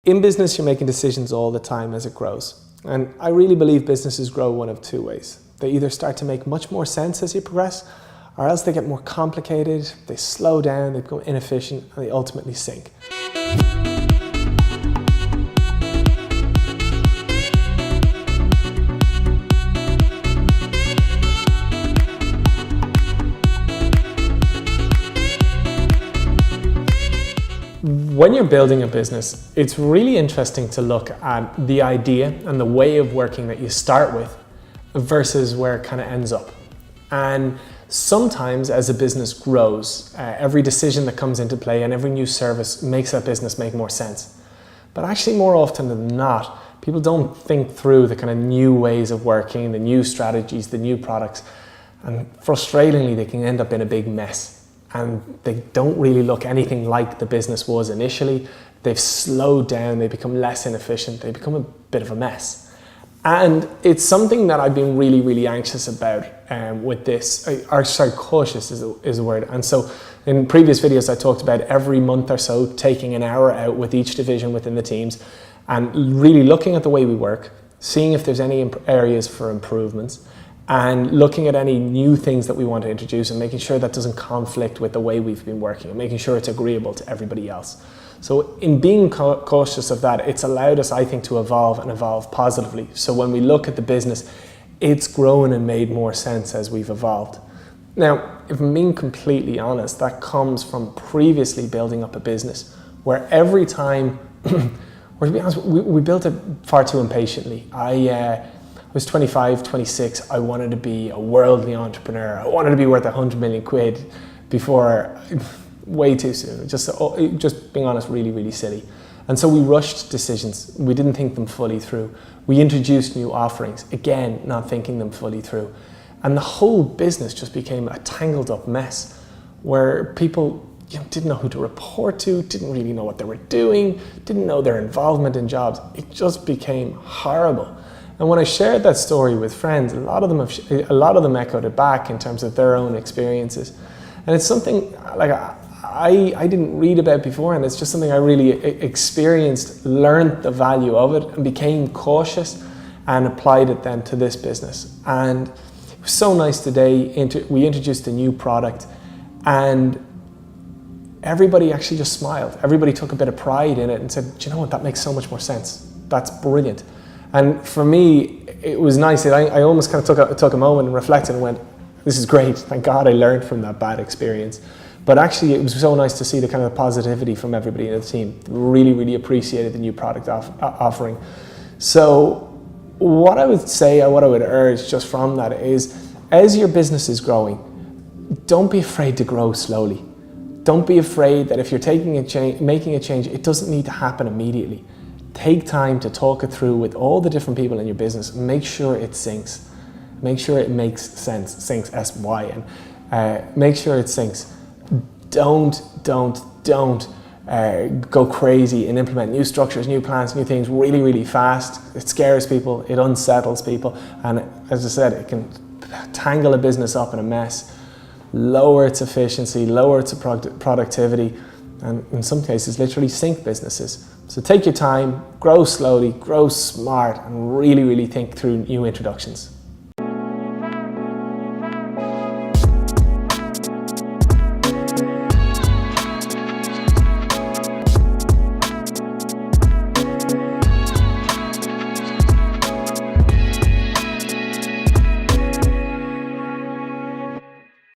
In business, you're making decisions all the time as it grows. And I really believe businesses grow one of two ways. They either start to make much more sense as you progress, or else they get more complicated, they slow down, they become inefficient, and they ultimately sink. When you're building a business, it's really interesting to look at the idea and the way of working that you start with versus where it kind of ends up. And sometimes as a business grows, every decision that comes into play and every new service makes that business make more sense. But actually more often than not, people don't think through the kind of new ways of working, the new strategies, the new products, and frustratingly they can end up in a big mess. And they don't really look anything like the business was initially. They've slowed down, they become less inefficient, they become a bit of a mess. And it's something that I've been really anxious about with this, cautious is the word. And so in previous videos I talked about every month or so taking an hour out with each division within the teams and really looking at the way we work, seeing if there's any areas for improvements, and looking at any new things that we want to introduce and making sure that doesn't conflict with the way we've been working and making sure it's agreeable to everybody else. So in being cautious of that, it's allowed us, I think, to evolve and evolve positively. So when we look at the business, it's grown and made more sense as we've evolved. Now, if I'm being completely honest, that comes from previously building up a business where every time, or to be honest, we built it far too impatiently. I was 25, 26, I wanted to be a worldly entrepreneur. I wanted to be worth 100 million quid before, way too soon. Just being honest, really silly. And so we rushed decisions. We didn't think them fully through. We introduced new offerings, again, not thinking them fully through. And the whole business just became a tangled up mess where people didn't know who to report to, didn't really know what they were doing, didn't know their involvement in jobs. It just became horrible. And when I shared that story with friends, a lot of them echoed it back in terms of their own experiences. And it's something like I didn't read about before, and it's just something I really experienced, learned the value of it, and became cautious and applied it then to this business. And it was so nice today. We introduced a new product, and everybody actually just smiled. Everybody took a bit of pride in it and said, "Do you know what? That makes so much more sense. That's brilliant." And for me, it was nice that I almost kind of took a moment and reflected and went, this is great. Thank God I learned from that bad experience. But actually, it was so nice to see the kind of positivity from everybody in the team. Really appreciated the new product offering. So what I would say, or what I would urge just from that is, as your business is growing, don't be afraid to grow slowly. Don't be afraid that if you're making a change, it doesn't need to happen immediately. Take time to talk it through with all the different people in your business. Make sure it syncs. Make sure it makes sense. Syncs, S-Y, and make sure it syncs. Don't go crazy and implement new structures, new plans, new things really fast. It scares people, it unsettles people, and as I said, it can tangle a business up in a mess, lower its efficiency, lower its productivity, and in some cases literally sink businesses. So take your time, grow slowly, grow smart, and really think through new introductions.